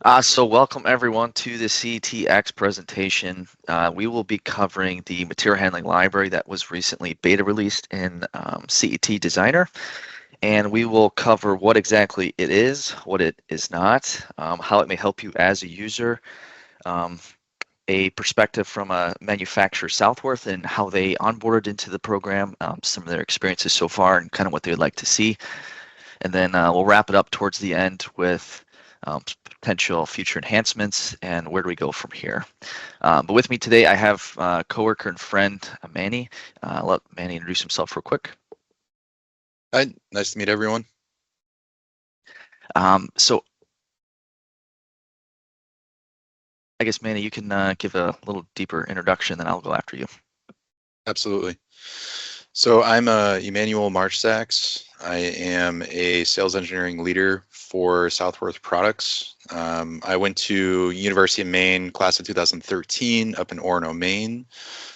So welcome everyone to the CETX presentation. We will be covering the material handling library that was recently beta released in CET Designer, and we will cover what exactly it is, what it is not, how it may help you as a user, um, a perspective from a manufacturer, Southworth, and how they onboarded into the program, some of their experiences so far, and kind of what they would like to see. And then we'll wrap it up towards the end with potential future enhancements and where do we go from here. But with me today, I have coworker and friend Manny. Let Manny introduce himself real quick. Hi, nice to meet everyone. So I guess Manny, you can give a little deeper introduction, then I'll go after you. Absolutely. So I'm Emmanuel Marsh-Sachs. I am a sales engineering leader for Southworth Products. I went to University of Maine, class of 2013, up in Orono, Maine.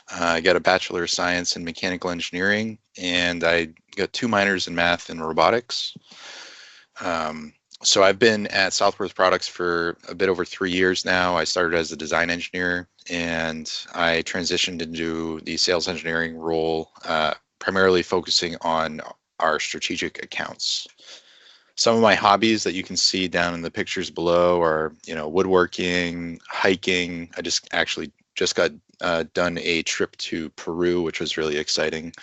I got a Bachelor of Science in Mechanical Engineering, and I got 2 minors in Math and Robotics. So I've been at Southworth Products for a bit over 3 years now. I started as a design engineer, and I transitioned into the sales engineering role, primarily focusing on our strategic accounts. Some of my hobbies that you can see down in the pictures below are, woodworking, hiking. I just got done a trip to Peru, which was really exciting.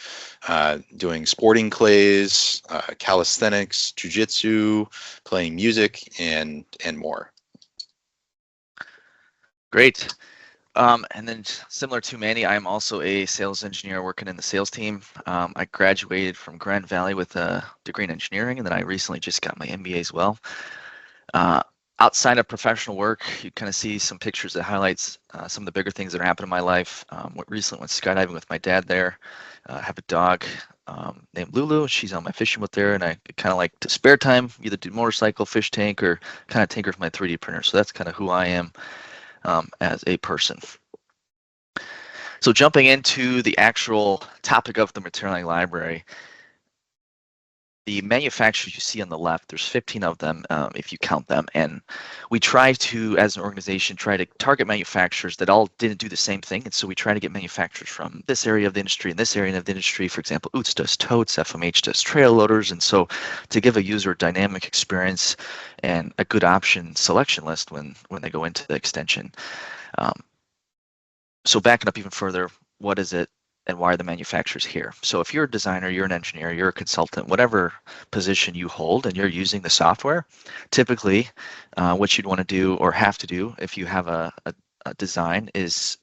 Doing sporting clays, calisthenics, jujitsu, playing music, and more. Great. And then similar to Manny, I'm also a sales engineer working in the sales team. I graduated from Grand Valley with a degree in engineering, and then I recently just got my MBA as well. Uh, Outside of professional work, you kind of see some pictures that highlights some of the bigger things that are happening in my life. Recently went skydiving with my dad there. I have a dog named Lulu. She's on my fishing boat there, and I kind of like to spare time, either do motorcycle, fish tank, or kind of tinker with my 3D printer. So that's kind of who I am as a person. So jumping into the actual topic of the material library, the manufacturers you see on the left, there's 15 of them if you count them. And we try to, as an organization, try to target manufacturers that all didn't do the same thing. And so we try to get manufacturers from this area of the industry and this area of the industry. For example, UTS does totes, FMH does trail loaders. And so to give a user a dynamic experience and a good option selection list when they go into the extension. So backing up even further, what is it and why are the manufacturers here? So if you're a designer, you're an engineer, you're a consultant, whatever position you hold and you're using the software, typically what you'd want to do or have to do if you have a design is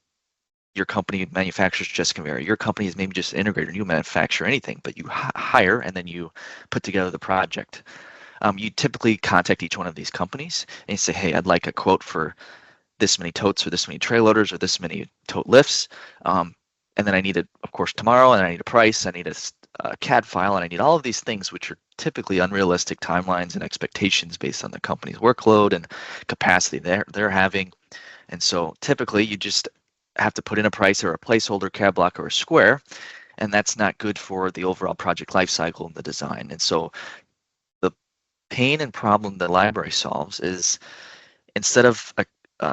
your company manufactures just conveyor. Your company is maybe just an integrator and you manufacture anything, but you hire and then you put together the project. You typically contact each one of these companies and you say, hey, I'd like a quote for this many totes or this many trail loaders or this many tote lifts. And then I need it, of course, tomorrow, and I need a price, I need a CAD file, and I need all of these things, which are typically unrealistic timelines and expectations based on the company's workload and capacity they're having. And so typically you just have to put in a price or a placeholder, CAD block, or a square, and that's not good for the overall project lifecycle and the design. And so the pain and problem the library solves is instead of a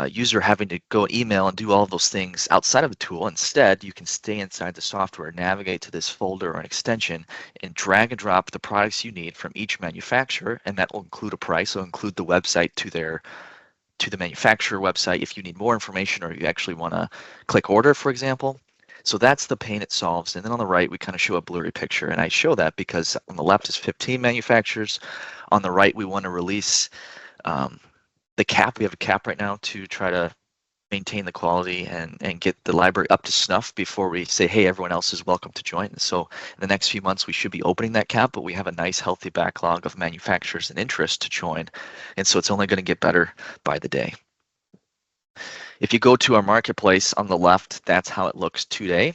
user having to go email and do all of those things outside of the tool, instead you can stay inside the software, navigate to this folder or an extension, and drag and drop the products you need from each manufacturer, and that will include a price. It'll include the website to the manufacturer website if you need more information or you actually want to click order, for example. So that's the pain it solves. And then on the right, we kind of show a blurry picture. And I show that because on the left is 15 manufacturers. On the right, we want to release the cap. We have a cap right now to try to maintain the quality and get the library up to snuff before we say, hey, everyone else is welcome to join. So in the next few months, we should be opening that cap, but we have a nice healthy backlog of manufacturers and interest to join. And so it's only going to get better by the day. If you go to our marketplace on the left, that's how it looks today,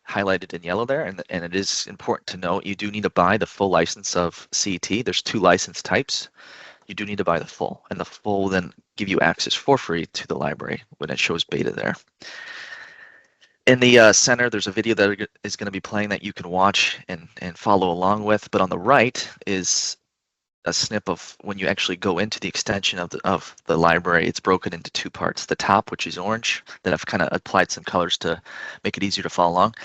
highlighted in yellow there. And it is important to note, you do need to buy the full license of CET. There's 2 license types. You do need to buy the full, and the full will then give you access for free to the library when it shows beta there. In the center, there's a video that is going to be playing that you can watch and follow along with, but on the right is a snip of when you actually go into the extension of the library. It's broken into two parts. The top, which is orange, that I've kind of applied some colors to make it easier to follow along.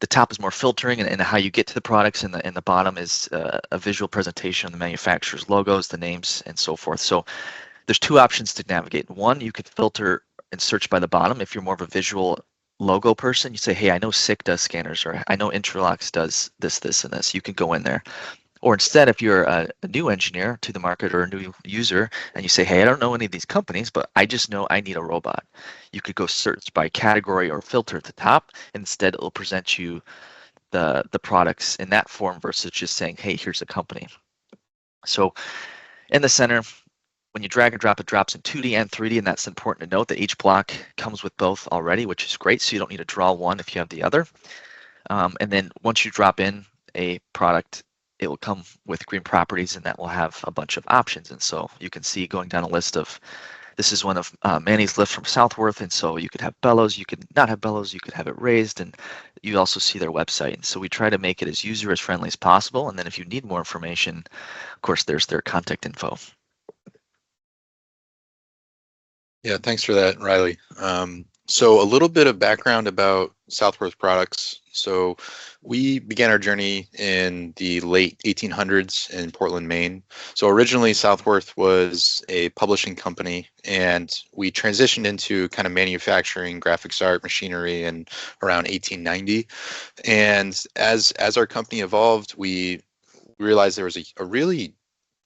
The top is more filtering and how you get to the products, and the bottom is a visual presentation of the manufacturer's logos, the names, and so forth. So there's two options to navigate. One, you could filter and search by the bottom. If you're more of a visual logo person, you say, hey, I know SICK does scanners, or I know Interlocks does this, this, and this. You can go in there. Or instead, if you're a new engineer to the market or a new user and you say, hey, I don't know any of these companies, but I just know I need a robot, you could go search by category or filter at the top. Instead, it'll present you the products in that form versus just saying, hey, here's a company. So in the center, when you drag and drop, it drops in 2D and 3D, and that's important to note that each block comes with both already, which is great, so you don't need to draw one if you have the other. And then once you drop in a product, it will come with green properties, and that will have a bunch of options. And so you can see going down a list of, this is one of Manny's lifts from Southworth, and so you could have bellows, you could not have bellows, you could have it raised, and you also see their website. And so we try to make it as user as friendly as possible, and then if you need more information, of course, there's their contact info. Yeah, thanks for that, Riley. So a little bit of background about Southworth products. So we began our journey in the late 1800s in Portland, Maine. So originally Southworth was a publishing company, and we transitioned into kind of manufacturing graphics art machinery in around 1890. And as our company evolved, we realized there was a really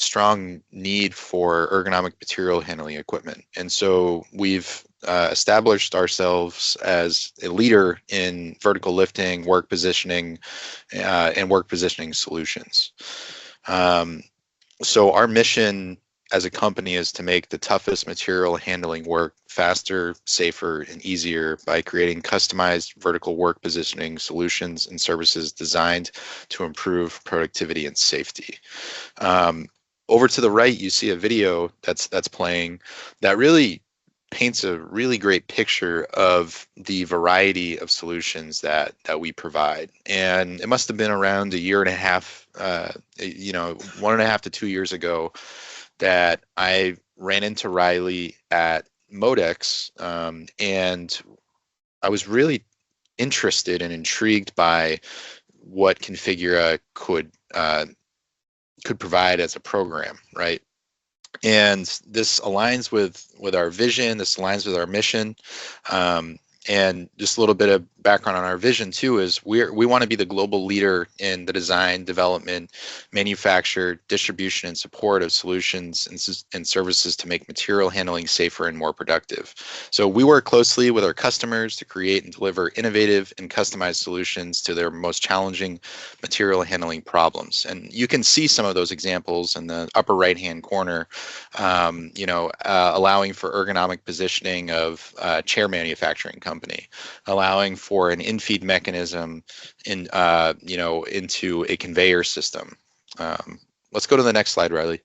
strong need for ergonomic material handling equipment. And so we've established ourselves as a leader in vertical lifting, work positioning, and work positioning solutions. So our mission as a company is to make the toughest material handling work faster, safer, and easier by creating customized vertical work positioning solutions and services designed to improve productivity and safety. Over to the right, you see a video that's playing that really paints a really great picture of the variety of solutions that we provide. And it must have been around a year and a half, 1.5 to 2 years ago, that I ran into Riley at Modex, and I was really interested and intrigued by what Configura could provide as a program, right? And this aligns with our vision. This aligns with our mission. And just a little bit of background on our vision too is we want to be the global leader in the design, development, manufacture, distribution, and support of solutions and services to make material handling safer and more productive. So we work closely with our customers to create and deliver innovative and customized solutions to their most challenging material handling problems. And you can see some of those examples in the upper right-hand corner, allowing for ergonomic positioning of chair manufacturing company, allowing for an in-feed mechanism into a conveyor system. Let's go to the next slide, Riley.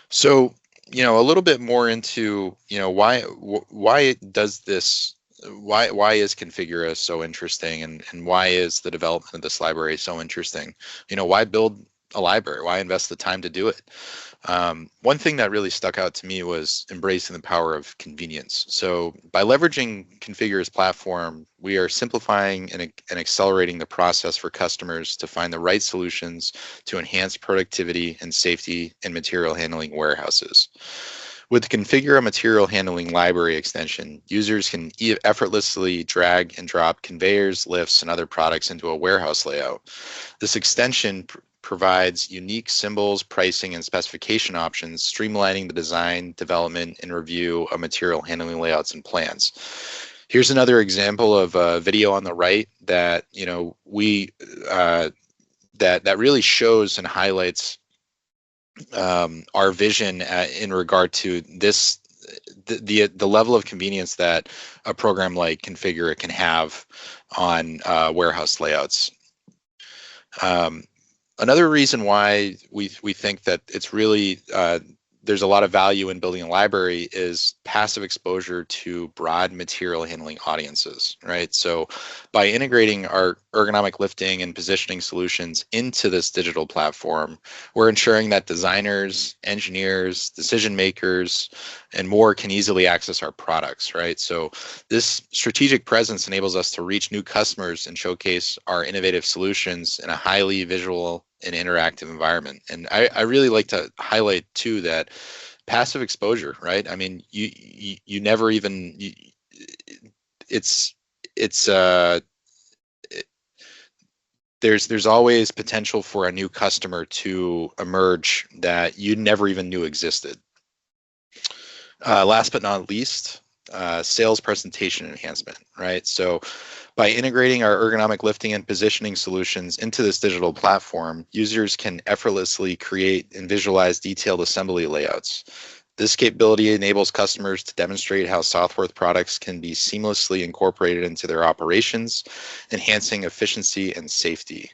So, a little bit more into, why does this, why is Configura so interesting, and why is the development of this library so interesting? Why build a library? Why invest the time to do it? One thing that really stuck out to me was embracing the power of convenience. So by leveraging Configura's platform, we are simplifying and accelerating the process for customers to find the right solutions to enhance productivity and safety in material handling warehouses. With the Configura Material Handling Library extension, users can effortlessly drag and drop conveyors, lifts, and other products into a warehouse layout. This extension provides unique symbols, pricing, and specification options, streamlining the design, development, and review of material handling layouts and plans. Here's another example of a video on the right that that really shows and highlights our vision in regard to this, the level of convenience that a program like Configura can have on warehouse layouts. Another reason why we think that it's really there's a lot of value in building a library is passive exposure to broad material handling audiences, right? So by integrating our ergonomic lifting and positioning solutions into this digital platform, we're ensuring that designers, engineers, decision makers, and more can easily access our products, right? So this strategic presence enables us to reach new customers and showcase our innovative solutions in a highly visual and interactive environment. And I really like to highlight too that passive exposure, right? I mean, you never even it's it's there's always potential for a new customer to emerge that you never even knew existed. Last but not least, sales presentation enhancement, right? So by integrating our ergonomic lifting and positioning solutions into this digital platform, users can effortlessly create and visualize detailed assembly layouts. This capability enables customers to demonstrate how Southworth products can be seamlessly incorporated into their operations, enhancing efficiency and safety.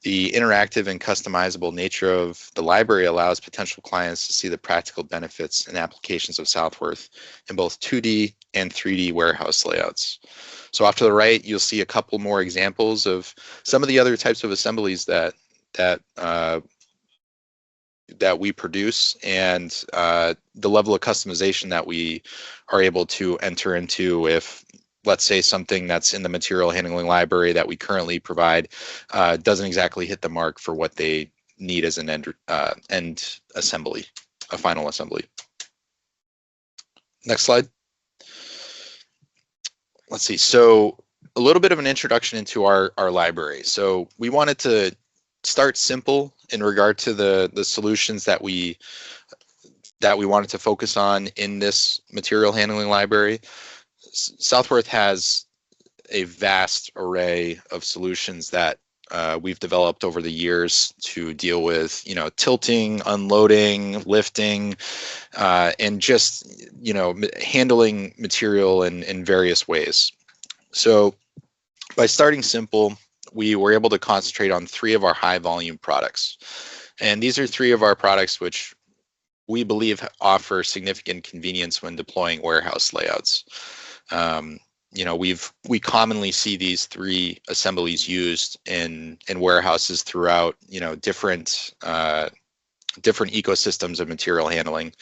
The interactive and customizable nature of the library allows potential clients to see the practical benefits and applications of Southworth in both 2D and 3D warehouse layouts. So off to the right, you'll see a couple more examples of some of the other types of assemblies that we produce, and the level of customization that we are able to enter into if, let's say, something that's in the material handling library that we currently provide doesn't exactly hit the mark for what they need as an end assembly, a final assembly. Next slide. Let's see. So a little bit of an introduction into our library. So we wanted to start simple in regard to the solutions that we wanted to focus on in this material handling library. Southworth has a vast array of solutions that we've developed over the years to deal with, tilting, unloading, lifting, and just, handling material in various ways. So by starting simple, we were able to concentrate on 3 of our high volume products. And these are 3 of our products which we believe offer significant convenience when deploying warehouse layouts. We commonly see these 3 assemblies used in warehouses throughout, different ecosystems of material handling.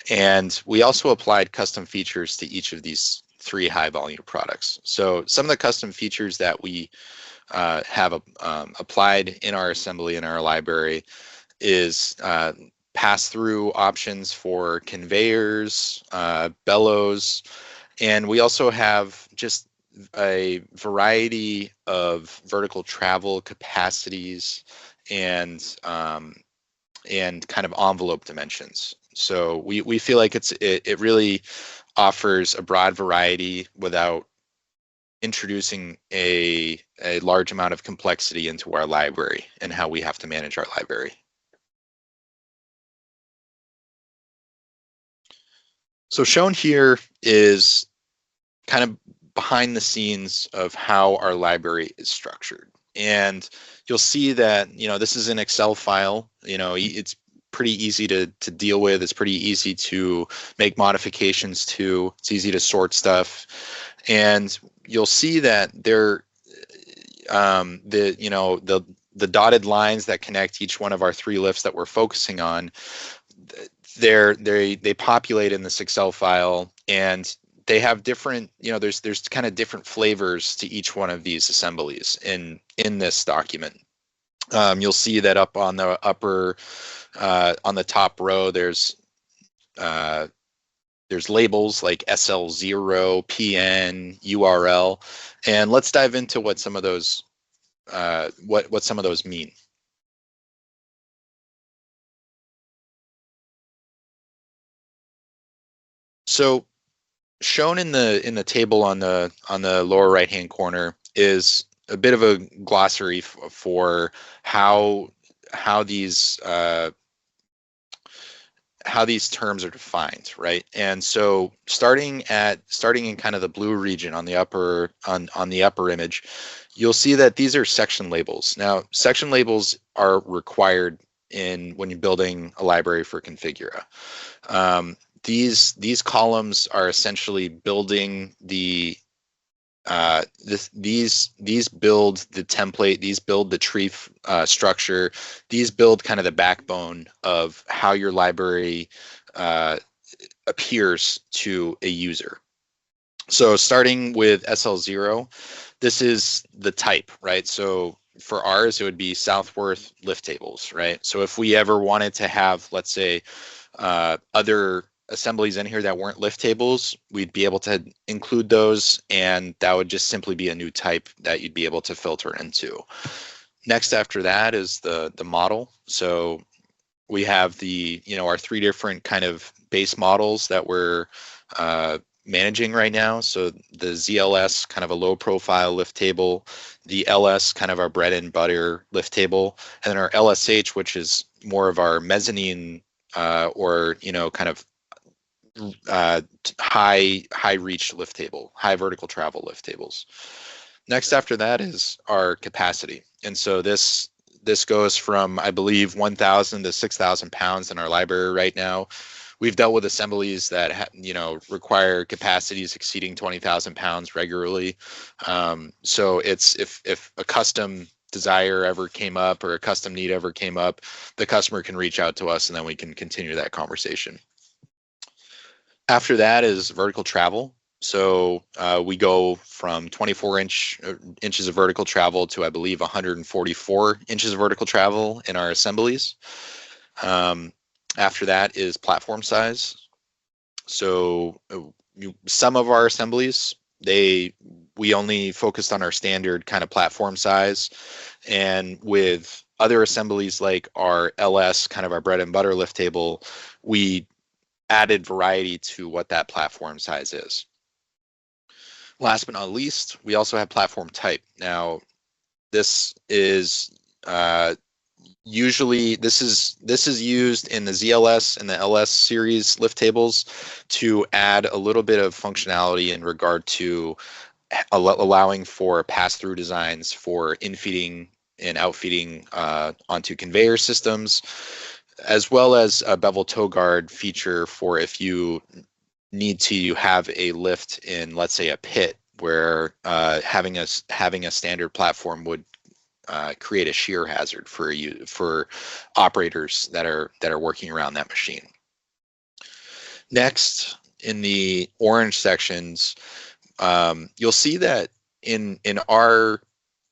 And we also applied custom features to each of these 3 high volume products. So some of the custom features that we have applied in our assembly in our library is pass-through options for conveyors, bellows, and we also have just a variety of vertical travel capacities and kind of envelope dimensions. So we feel like it really offers a broad variety without introducing a large amount of complexity into our library and how we have to manage our library. So shown here is kind of behind the scenes of how our library is structured. And you'll see that, this is an Excel file. It's pretty easy to deal with. It's pretty easy to make modifications to. It's easy to sort stuff. And you'll see that the dotted lines that connect each one of our 3 lifts that we're focusing on, they populate in this Excel file, and they have different, there's kind of different flavors to each one of these assemblies in this document. You'll see that up on the on the top row, there's labels like SL0, PN, URL, and let's dive into what some of those what some of those mean. So shown in the table on the lower right hand corner is a bit of a glossary for how these terms are defined, right? And so starting in kind of the blue region on the upper image, you'll see that these are section labels. Now, section labels are required when you're building a library for Configura. These columns are essentially building the these build the template, these build the tree structure, these build kind of the backbone of how your library appears to a user. So starting with SL0, this is the type, right? So for ours, it would be Southworth lift tables, right? So if we ever wanted to have, let's say, other assemblies in here that weren't lift tables, we'd be able to include those, and that would just simply be a new type that you'd be able to filter into. Next after that is the model. So we have the, our 3 different kind of base models that we're managing right now. So the ZLS, kind of a low profile lift table, the LS, kind of our bread and butter lift table, and then our LSH, which is more of our mezzanine or kind of high reach lift table, high vertical travel lift tables. Next after that is our capacity, and so this goes from, I believe, 1,000 to 6,000 pounds in our library right now. We've dealt with assemblies that require capacities exceeding 20,000 pounds regularly. So it's if a custom desire ever came up or a custom need ever came up, the customer can reach out to us and then we can continue that conversation. After that is vertical travel. So we go from 24 inches of vertical travel to, I believe, 144 inches of vertical travel in our assemblies. After that is platform size. So some of our assemblies, we only focused on our standard kind of platform size, and with other assemblies like our LS, kind of our bread and butter lift table, we added variety to what that platform size is. Last but not least, we also have platform type. Now, this is usually this is used in the ZLS and the LS series lift tables to add a little bit of functionality in regard to allowing for pass-through designs for infeeding and outfeeding onto conveyor systems, as well as a bevel toe guard feature for if you need to have a lift in, let's say, a pit where having a standard platform would create a shear hazard for operators that are working around that machine. Next, in the orange sections, you'll see that in our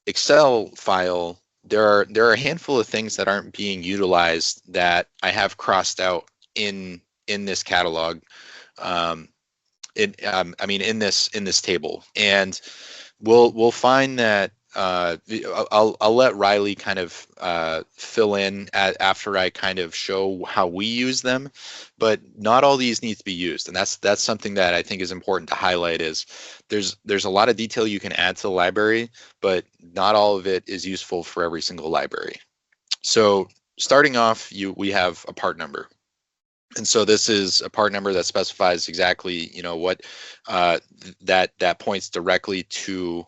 Excel file, there are a handful of things that aren't being utilized that I have crossed out in this catalog. In this table, and we'll find that I'll let Riley kind of fill in after I kind of show how we use them, but not all these need to be used, and that's something that I think is important to highlight. Is there's a lot of detail you can add to the library, but not all of it is useful for every single library. So starting off, we have a part number. And so this is a part number that specifies exactly, what that points directly to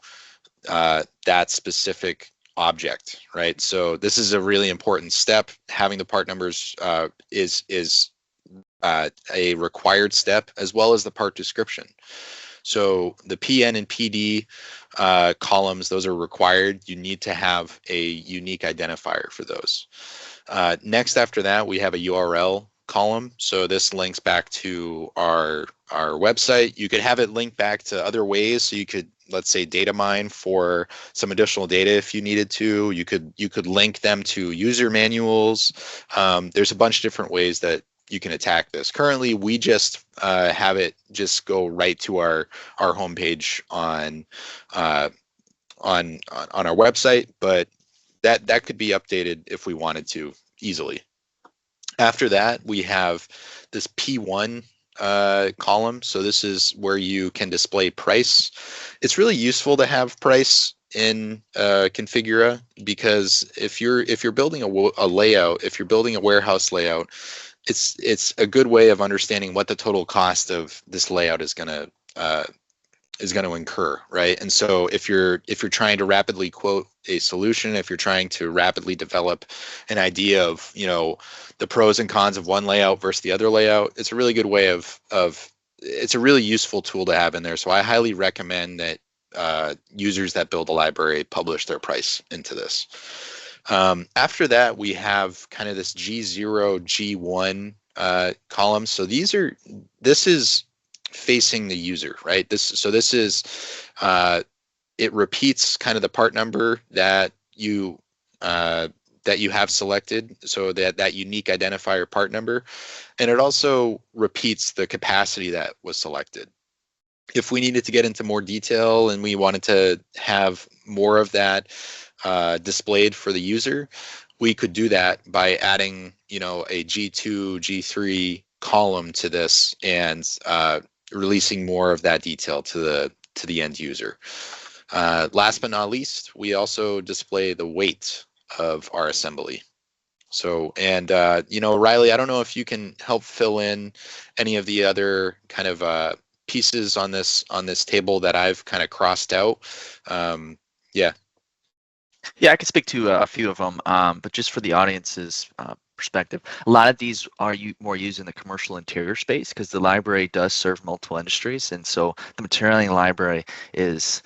that specific object, right? So this is a really important step. Having the part numbers is a required step, as well as the part description. So the PN and PD columns, those are required. You need to have a unique identifier for those. Next after that, we have a URL column. So this links back to our website. You could have it link back to other ways. So you could, let's say, data mine for some additional data if you needed to. You could link them to user manuals. There's a bunch of different ways that you can attack this. Currently, we just have it just go right to our homepage on our website, but that could be updated if we wanted to easily. After that, we have this P1 column. So this is where you can display price. It's really useful to have price in Configura, because if you're building a layout, if you're building a warehouse layout, it's a good way of understanding what the total cost of this layout is going to to incur, right? And so if you're trying to rapidly quote a solution, if you're trying to rapidly develop an idea of, the pros and cons of one layout versus the other layout, it's a really good way of it's a really useful tool to have in there. So I highly recommend that users that build a library publish their price into this. After that, we have kind of this G0, G1 column. So this is facing the user, right? This is it repeats kind of the part number that you have selected, so that unique identifier part number, and it also repeats the capacity that was selected. If we needed to get into more detail and we wanted to have more of that displayed for the user, we could do that by adding, a G2, G3 column to this and releasing more of that detail to the end user. Last but not least, we also display the weight of our assembly. So, and Riley, I don't know if you can help fill in any of the other kind of pieces on this table that I've kind of crossed out. Yeah. Yeah, I can speak to a few of them, but just for the audience's perspective, a lot of these are more used in the commercial interior space because the library does serve multiple industries, and so the material library is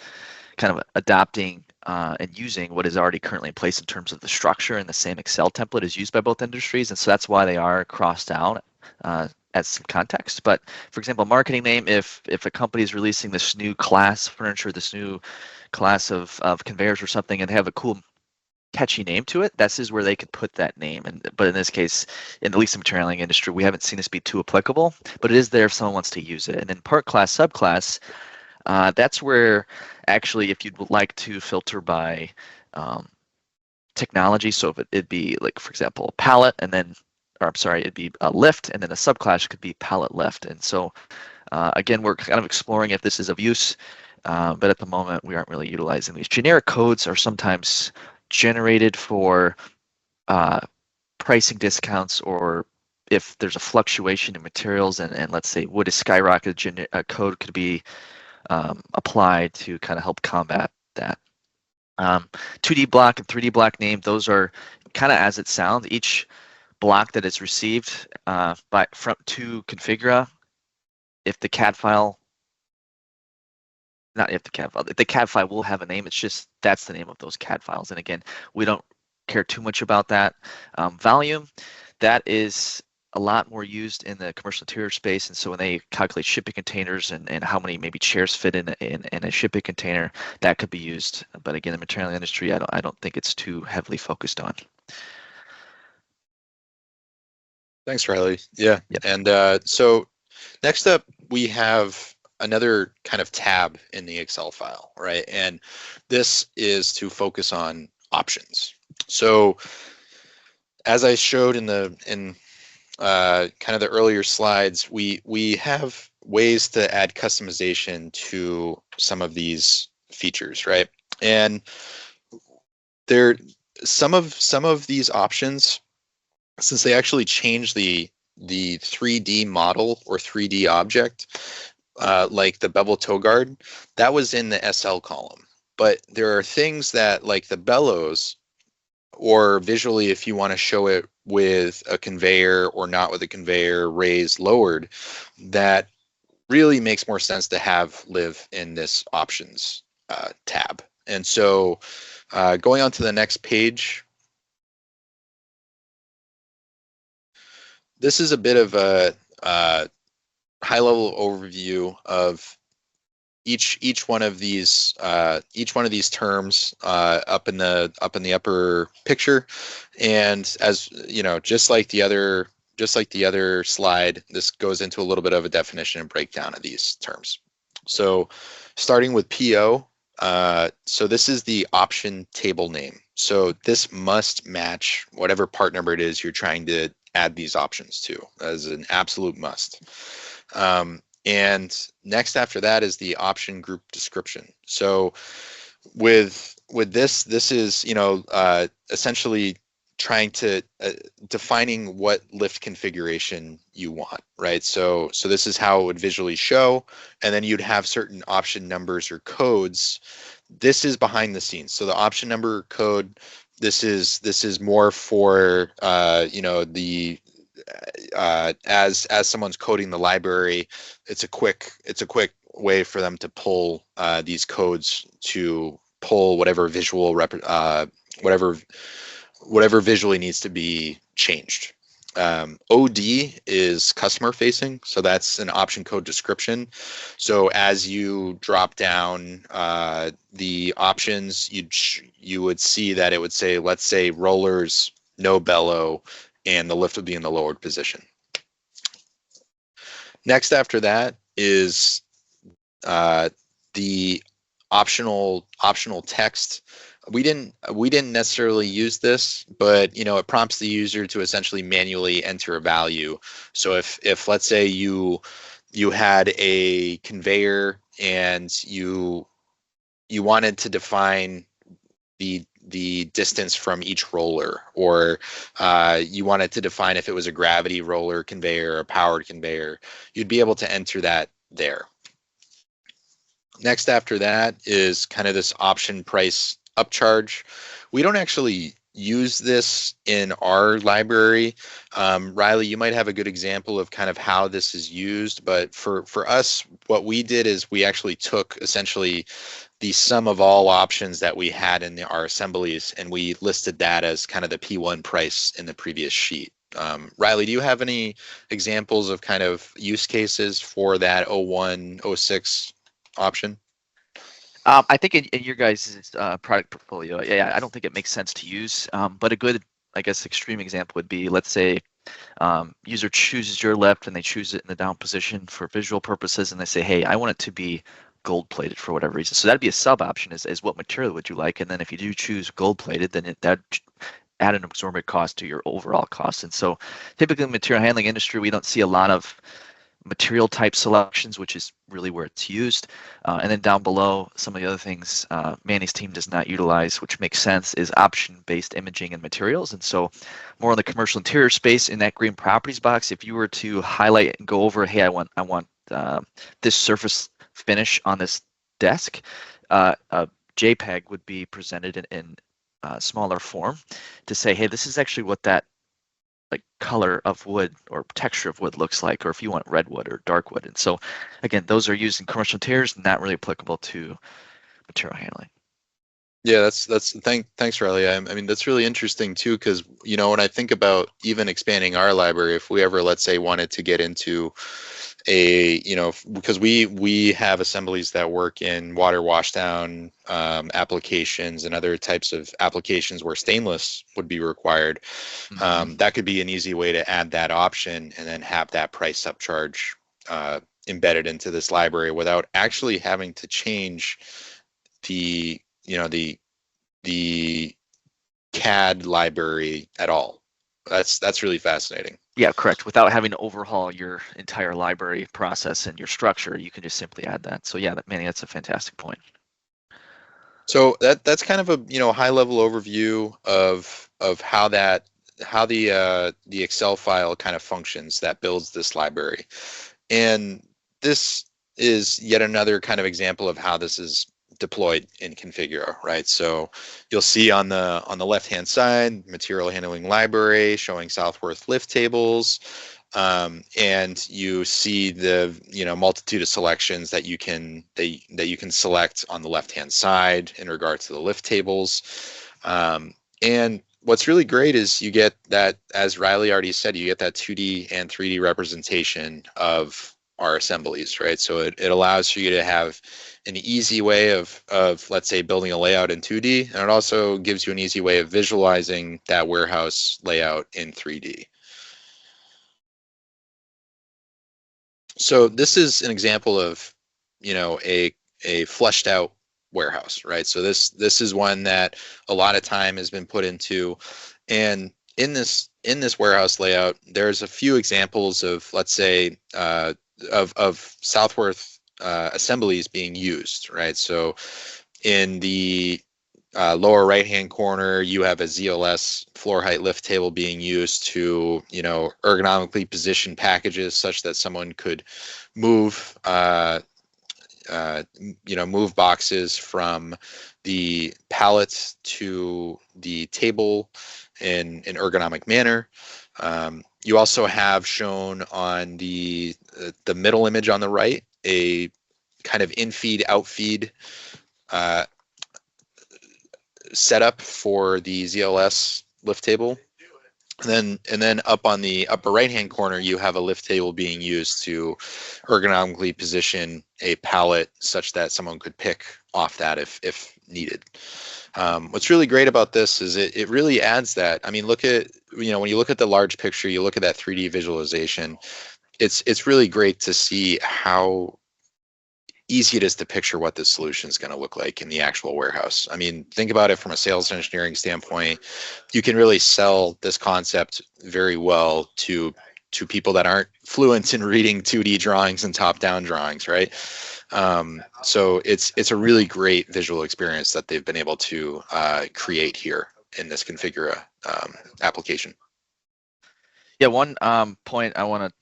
kind of adopting and using what is already currently in place in terms of the structure, and the same Excel template is used by both industries, and so that's why they are crossed out as some context. But for example, marketing name, if a company is releasing this new class furniture, this new class of conveyors or something, and they have a cool catchy name to it, this is where they could put that name. But in this case, in at least the material handling industry, we haven't seen this be too applicable, but it is there if someone wants to use it. And then part class, subclass, that's where actually if you'd like to filter by technology, so if it'd be like, for example, pallet, and then, or I'm sorry, it'd be a lift, and then a subclass could be pallet lift. And so again, we're kind of exploring if this is of use, but at the moment we aren't really utilizing these. Generic codes are sometimes generated for pricing discounts, or if there's a fluctuation in materials and let's say wood is skyrocketed, a code could be applied to kind of help combat that. 2D block and 3D block name, those are kind of as it sounds. Each block that is received to Configura, if the CAD file, not if the CAD file, the CAD file will have a name. It's just that's the name of those CAD files. And again, we don't care too much about that. Volume, that is a lot more used in the commercial interior space, and so when they calculate shipping containers and how many maybe chairs fit in a shipping container, that could be used. But again, the material industry, I don't think it's too heavily focused on. Thanks, Riley. Yeah. Yep. And so next up, we have another kind of tab in the Excel file, right? And this is to focus on options. So as I showed in kind of the earlier slides, we have ways to add customization to some of these features, right? And some of these options, since they actually change the 3D model or 3D object, like the bevel toe guard, that was in the SL column. But there are things that, like the bellows, or visually if you want to show it with a conveyor or not with a conveyor, raised, lowered, that really makes more sense to have live in this options tab. And so going on to the next page, this is a bit of a high-level overview of each one of these terms up in the upper picture. And as you know, just like the other slide, this goes into a little bit of a definition and breakdown of these terms. So starting with PO, so this is the option table name. So this must match whatever part number it is you're trying to add these options to, as an absolute must. And next after that is the option group description. So with this is, essentially trying to defining what lift configuration you want, right? So this is how it would visually show, and then you'd have certain option numbers or codes. This is behind the scenes. So the option number code, this is more for the as someone's coding the library, it's a quick way for them to pull these codes to pull whatever visual whatever visually needs to be changed. OD is customer facing, so that's an option code description. So as you drop down the options, you would see that it would say, let's say rollers, no bellow, and the lift would be in the lowered position. Next after that is the optional text. We didn't necessarily use this, but it prompts the user to essentially manually enter a value. So if let's say you had a conveyor and you wanted to define the distance from each roller, or you wanted to define if it was a gravity roller conveyor or a powered conveyor, you'd be able to enter that there. Next after that is kind of this option price upcharge. We don't actually use this in our library. Riley, you might have a good example of kind of how this is used, but for us, what we did is we actually took essentially the sum of all options that we had in our assemblies, and we listed that as kind of the P1 price in the previous sheet. Riley, do you have any examples of kind of use cases for that 01, 06 option? I think in your guys' product portfolio, yeah, I don't think it makes sense to use, but a good, I guess, extreme example would be, let's say, user chooses your lift and they choose it in the down position for visual purposes, and they say, hey, I want it to be gold plated for whatever reason. So that'd be a sub option, is what material would you like? And then if you do choose gold plated, then that add an absorbent cost to your overall cost. And so typically in the material handling industry, we don't see a lot of material type selections, which is really where it's used. And then down below, some of the other things Manny's team does not utilize, which makes sense, is option-based imaging and materials. And so more on the commercial interior space, in that green properties box, if you were to highlight and go over, hey, I want this surface finish on this desk, a JPEG would be presented in smaller form to say, hey, this is actually what that like color of wood or texture of wood looks like, or if you want redwood or dark wood. And so again, those are used in commercial interiors, not really applicable to material handling. Yeah, thanks, Riley. I mean, that's really interesting too, because when I think about even expanding our library, if we ever, let's say, wanted to get into because we have assemblies that work in water washdown applications and other types of applications where stainless would be required. That could be an easy way to add that option and then have that price upcharge embedded into this library without actually having to change the CAD library at all. That's really fascinating. Yeah, correct. Without having to overhaul your entire library process and your structure, you can just simply add that. So yeah, Manny, that's a fantastic point. So that's kind of a high level overview of how the Excel file kind of functions that builds this library, and this is yet another kind of example of how this is deployed in Configura, right? So you'll see on the left hand side, material handling library showing Southworth lift tables, and you see the multitude of selections that you can select on the left hand side in regards to the lift tables. And what's really great is you get that, as Riley already said, you get that 2D and 3D representation of our assemblies, right? So it allows for you to have an easy way of let's say building a layout in 2D, and it also gives you an easy way of visualizing that warehouse layout in 3D. So this is an example of a fleshed out warehouse, right? So this is one that a lot of time has been put into, and in this warehouse layout, there's a few examples of, let's say, of Southworth assemblies being used, right? So in the lower right-hand corner, you have a ZLS floor height lift table being used to, ergonomically position packages such that someone could move, move boxes from the pallet to the table in an ergonomic manner. You also have shown on the middle image on the right a kind of in-feed, out-feed setup for the ZLS lift table. And then up on the upper right-hand corner, you have a lift table being used to ergonomically position a pallet such that someone could pick off that if needed. What's really great about this is it really adds that. I mean, look at, when you look at the large picture, you look at that 3D visualization, it's really great to see how easy it is to picture what this solution is going to look like in the actual warehouse. I mean, think about it from a sales engineering standpoint. You can really sell this concept very well to people that aren't fluent in reading 2D drawings and top-down drawings, right? So it's a really great visual experience that they've been able to create here in this Configura application. Yeah, one point I want to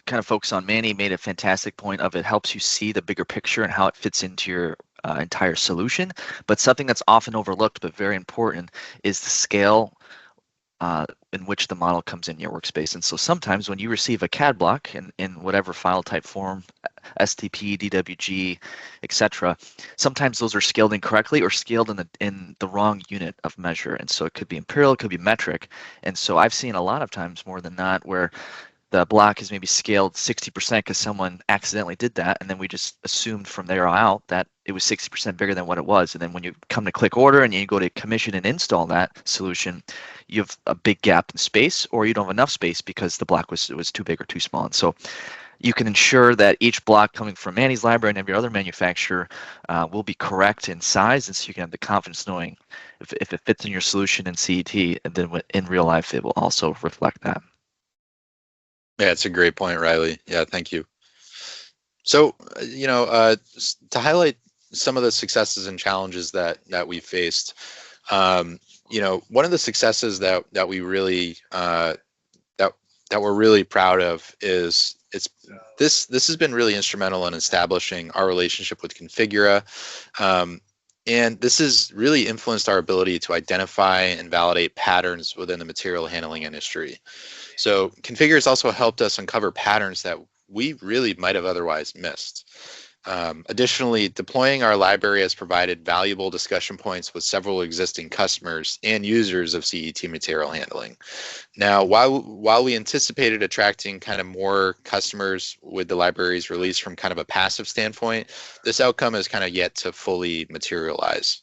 kind of focus on. Manny made a fantastic point of it helps you see the bigger picture and how it fits into your entire solution. But something that's often overlooked but very important is the scale in which the model comes in your workspace. And so sometimes when you receive a CAD block in whatever file type form, STP, DWG, etc., sometimes those are scaled incorrectly or scaled in the wrong unit of measure. And so it could be imperial, it could be metric. And so I've seen a lot of times more than not where the block is maybe scaled 60% because someone accidentally did that, and then we just assumed from there out that it was 60% bigger than what it was. And then when you come to click order and you go to commission and install that solution, you have a big gap in space, or you don't have enough space because the block was too big or too small. And so you can ensure that each block coming from Manny's library and every other manufacturer will be correct in size, and so you can have the confidence knowing if it fits in your solution in CET, and then in real life it will also reflect that. Yeah, it's a great point, Riley. Yeah, thank you. So, to highlight some of the successes and challenges that we faced, one of the successes that we really that we're really proud of is this has been really instrumental in establishing our relationship with Configura. And this has really influenced our ability to identify and validate patterns within the material handling industry. So Configura has also helped us uncover patterns that we really might have otherwise missed. Additionally, deploying our library has provided valuable discussion points with several existing customers and users of CET material handling. Now, while we anticipated attracting kind of more customers with the library's release from kind of a passive standpoint, this outcome is kind of yet to fully materialize.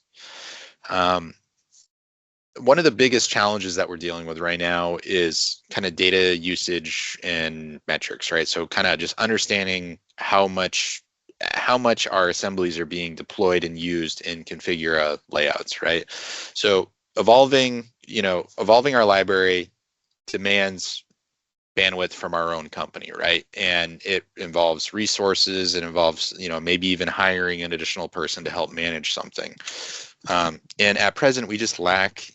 One of the biggest challenges that we're dealing with right now is kind of data usage and metrics, right? So kind of just understanding how much our assemblies are being deployed and used in Configura layouts, right? So evolving our library demands bandwidth from our own company, right? And it involves resources, it involves, maybe even hiring an additional person to help manage something. And at present, we just lack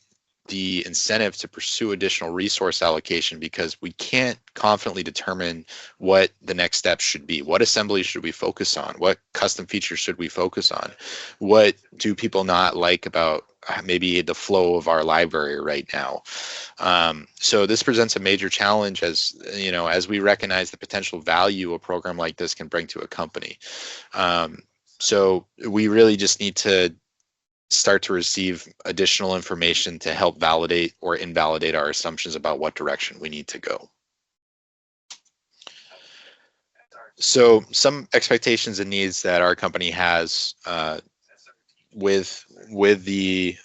the incentive to pursue additional resource allocation because we can't confidently determine what the next steps should be. What assemblies should we focus on? What custom features should we focus on? What do people not like about maybe the flow of our library right now? So this presents a major challenge as we recognize the potential value a program like this can bring to a company. So we really just need to start to receive additional information to help validate or invalidate our assumptions about what direction we need to go. So some expectations and needs that our company has with the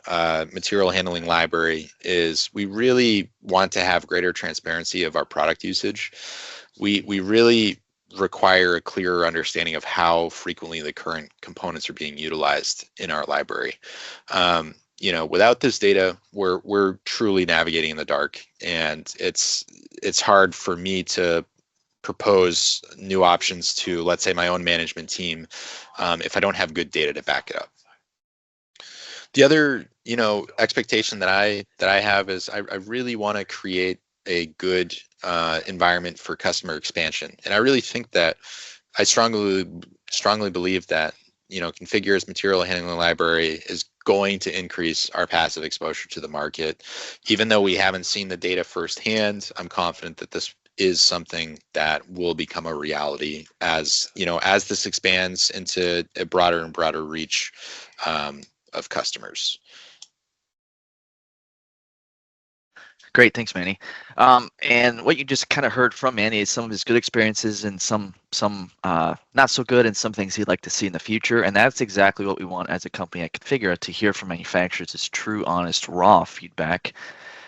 material handling library is we really want to have greater transparency of our product usage. We really require a clearer understanding of how frequently the current components are being utilized in our library. Without this data, we're truly navigating in the dark, and it's hard for me to propose new options to, let's say, my own management team if I don't have good data to back it up. The other, expectation that I have is I really want to create a good environment for customer expansion, and I really think that I strongly believe that Configura's material handling library is going to increase our passive exposure to the market. Even though we haven't seen the data firsthand, I'm confident that this is something that will become a reality as this expands into a broader and broader reach of customers. Great, thanks, Manny. And what you just kind of heard from Manny is some of his good experiences and some not so good, and some things he'd like to see in the future. And that's exactly what we want as a company at Configura, to hear from manufacturers is true, honest, raw feedback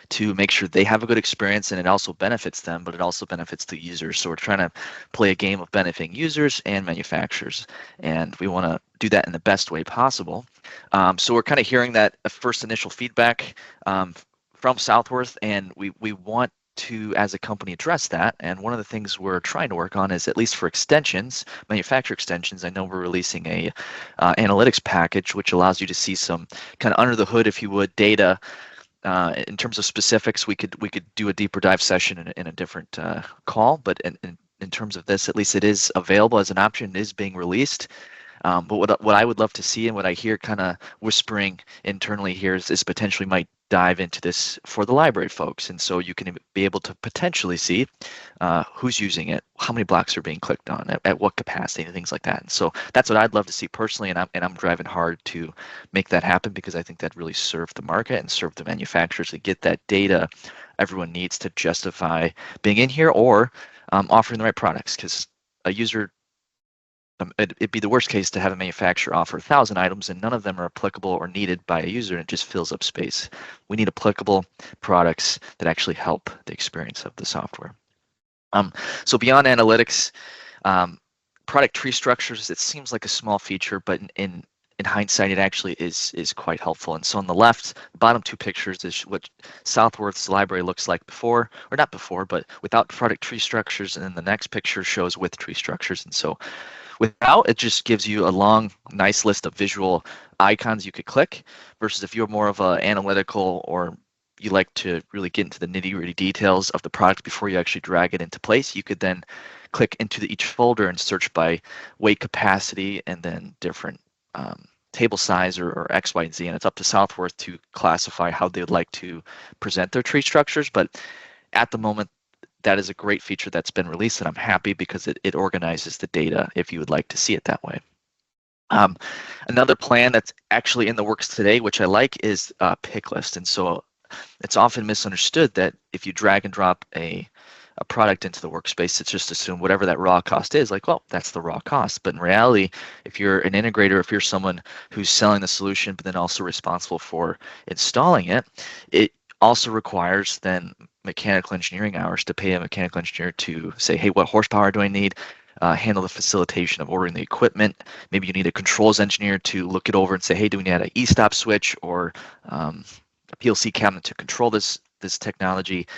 to make sure they have a good experience, and it also benefits them, but it also benefits the users. So we're trying to play a game of benefiting users and manufacturers, and we want to do that in the best way possible. So we're kind of hearing that first initial feedback from Southworth, and we want to, as a company, address that. And one of the things we're trying to work on is, at least for extensions, manufacturer extensions, I know we're releasing a analytics package which allows you to see some kind of under the hood, if you would, data. In terms of specifics, we could do a deeper dive session in a different call, but in terms of this, at least it is available as an option, it is being released. But what I would love to see, and what I hear kind of whispering internally here, is potentially might dive into this for the library folks. And so you can be able to potentially see who's using it, how many blocks are being clicked on, at what capacity, and things like that. And so that's what I'd love to see personally, and I'm driving hard to make that happen, because I think that really serve the market and serve the manufacturers to get that data everyone needs to justify being in here, or offering the right products. Because a user, it'd be the worst case to have a manufacturer offer 1,000 items and none of them are applicable or needed by a user, and it just fills up space. We need applicable products that actually help the experience of the software. So beyond analytics, product tree structures, it seems like a small feature, but in hindsight, it actually is quite helpful. And so on the left, the bottom two pictures is what Southworth's library looks like before, or not before, but without product tree structures. And then the next picture shows with tree structures. And so without, it just gives you a long, nice list of visual icons you could click, versus if you're more of an analytical, or you like to really get into the nitty-gritty details of the product before you actually drag it into place, you could then click into each folder and search by weight, capacity, and then different table size, or X, Y, and Z. And it's up to Southworth to classify how they would like to present their tree structures. But at the moment, that is a great feature that's been released, and I'm happy because it organizes the data if you would like to see it that way. Another plan that's actually in the works today, which I like, is pick list. And so it's often misunderstood that if you drag and drop a product into the workspace, it's just assumed whatever that raw cost is, like, well, that's the raw cost. But in reality, if you're an integrator, if you're someone who's selling the solution but then also responsible for installing it, it also requires then mechanical engineering hours to pay a mechanical engineer to say, hey, what horsepower do I need? Handle the facilitation of ordering the equipment. Maybe you need a controls engineer to look it over and say, hey, do we need an e-stop switch, or a PLC cabinet to control this technology?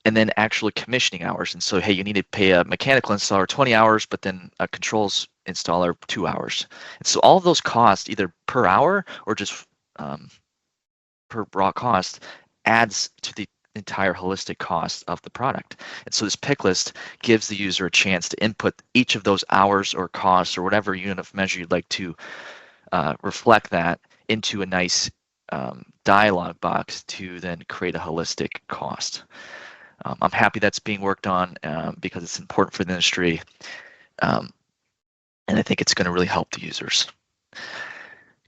And then actually commissioning hours. And so, hey, you need to pay a mechanical installer 20 hours, but then a controls installer 2 hours. And so all of those costs, either per hour or just per raw cost, adds to the entire holistic cost of the product. And so this pick list gives the user a chance to input each of those hours or costs, or whatever unit of measure you'd like to reflect that into a nice dialog box to then create a holistic cost. I'm happy that's being worked on because it's important for the industry, and I think it's going to really help the users.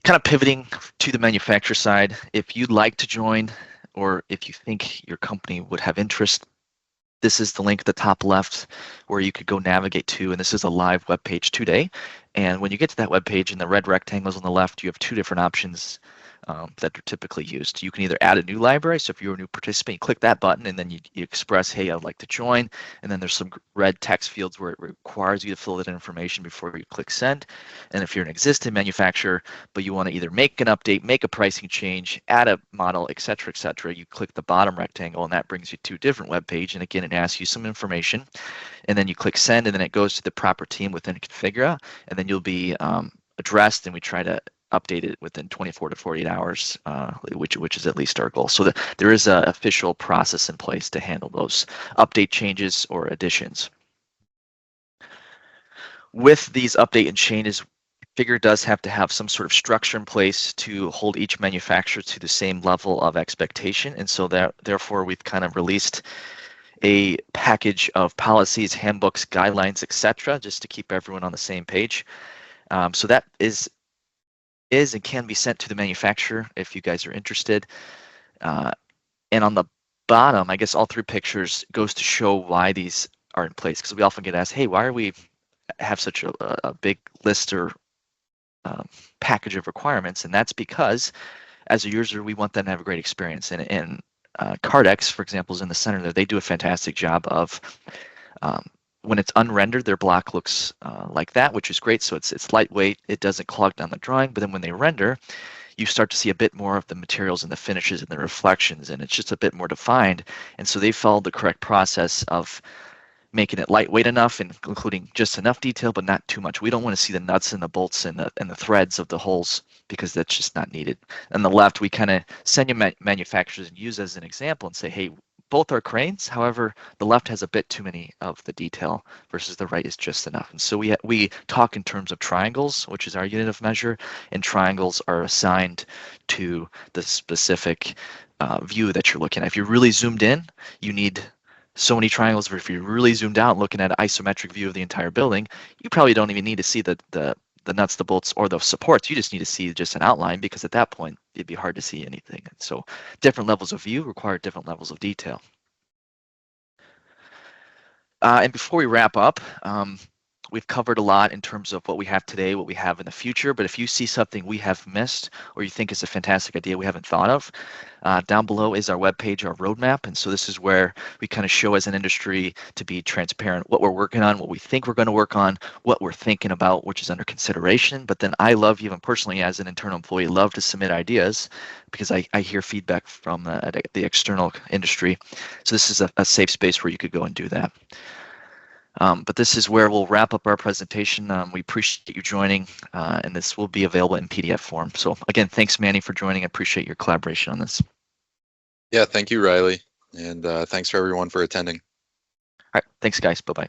Kind of pivoting to the manufacturer side, if you'd like to join, or if you think your company would have interest, this is the link at the top left where you could go navigate to, and this is a live web page today. And when you get to that web page, in the red rectangles on the left, you have two different options that are typically used. You can either add a new library, so if you're a new participant, you click that button and then you express, hey, I'd like to join, and then there's some red text fields where it requires you to fill that information before you click send. And if you're an existing manufacturer, but you want to either make an update, make a pricing change, add a model, etc., you click the bottom rectangle, and that brings you to a different web page. And again, it asks you some information, and then you click send, and then it goes to the proper team within Configura, and then you'll be addressed, and we try to update it within 24 to 48 hours, which is at least our goal. So there is an official process in place to handle those update changes or additions. With these update and changes, Configura does have to have some sort of structure in place to hold each manufacturer to the same level of expectation. And so therefore we've kind of released a package of policies, handbooks, guidelines, etc., just to keep everyone on the same page. So that is and can be sent to the manufacturer if you guys are interested. And on the bottom, I guess all three pictures goes to show why these are in place, because we often get asked, hey, why are we have such a big list or package of requirements? And that's because as a user, we want them to have a great experience. And Cardex, for example, is in the center there. They do a fantastic job of when it's unrendered, their block looks like that, which is great. So it's lightweight. It doesn't clog down the drawing. But then when they render, you start to see a bit more of the materials and the finishes and the reflections, and it's just a bit more defined. And so they followed the correct process of making it lightweight enough and including just enough detail, but not too much. We don't want to see the nuts and the bolts and the threads of the holes, because that's just not needed. On the left, we kind of send you manufacturers and use as an example and say, hey, both are cranes. However, the left has a bit too many of the detail versus the right is just enough. And so we talk in terms of triangles, which is our unit of measure, and triangles are assigned to the specific view that you're looking at. If you're really zoomed in, you need so many triangles. If you're really zoomed out looking at an isometric view of the entire building, you probably don't even need to see the nuts, the bolts, or the supports. You just need to see just an outline, because at that point it'd be hard to see anything. And so different levels of view require different levels of detail. And before we wrap up, we've covered a lot in terms of what we have today, what we have in the future. But if you see something we have missed, or you think is a fantastic idea we haven't thought of, down below is our webpage, our roadmap. And so this is where we kind of show as an industry to be transparent what we're working on, what we think we're going to work on, what we're thinking about, which is under consideration. But then I love, even personally as an internal employee, love to submit ideas, because I hear feedback from the external industry. So this is a safe space where you could go and do that. But this is where we'll wrap up our presentation. We appreciate you joining, and this will be available in PDF form. So again, thanks, Manny, for joining. I appreciate your collaboration on this. Yeah, thank you, Riley. And thanks for everyone for attending. All right, thanks, guys. Bye-bye.